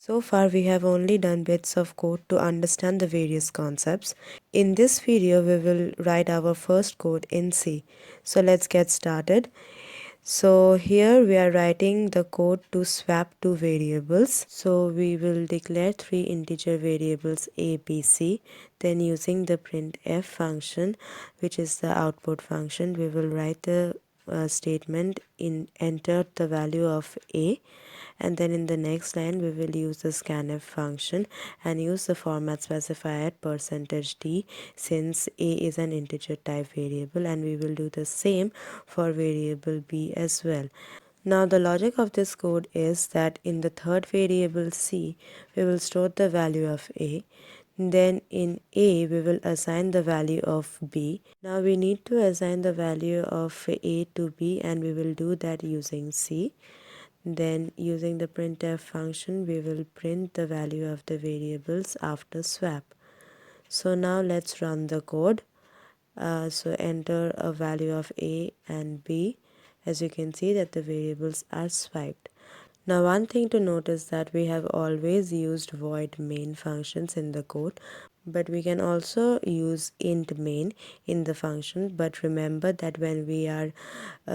So far we have only done bits of code to understand the various concepts. In this video we will write our first code in C. So let's get started. So here we are writing the code to swap two variables. So we will declare three integer variables a, b, c. Then using the printf function, which is the output function, we will write the statement in enter the value of a, and then in the next line we will use the scanf function and use the format specifier %d, since a is an integer type variable, and we will do the same for variable b as well. Now the logic of this code is that in the third variable c we will store the value of a. Then in a we will assign the value of b. Now we need to assign the value of a to b, and we will do that using c. Then using the printf function we will print the value of the variables after swap. So now let's run the code. So enter a value of a and b. As you can see that the variables are swiped. Now one thing to note is that we have always used void main functions in the code, but we can also use int main in the function. But remember that when we are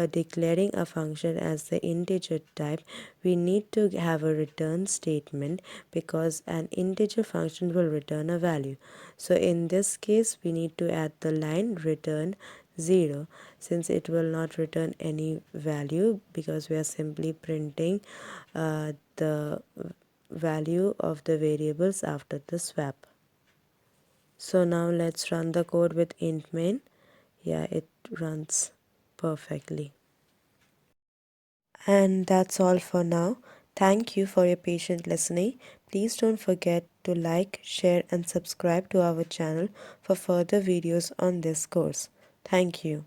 declaring a function as the integer type, we need to have a return statement, because an integer function will return a value. So in this case we need to add the line return 0, since it will not return any value, because we are simply printing the value of the variables after the swap. So now let's run the code with int main. Yeah, it runs perfectly. And that's all for now. Thank you for your patient listening. Please don't forget to like, share and subscribe to our channel for further videos on this course. Thank you.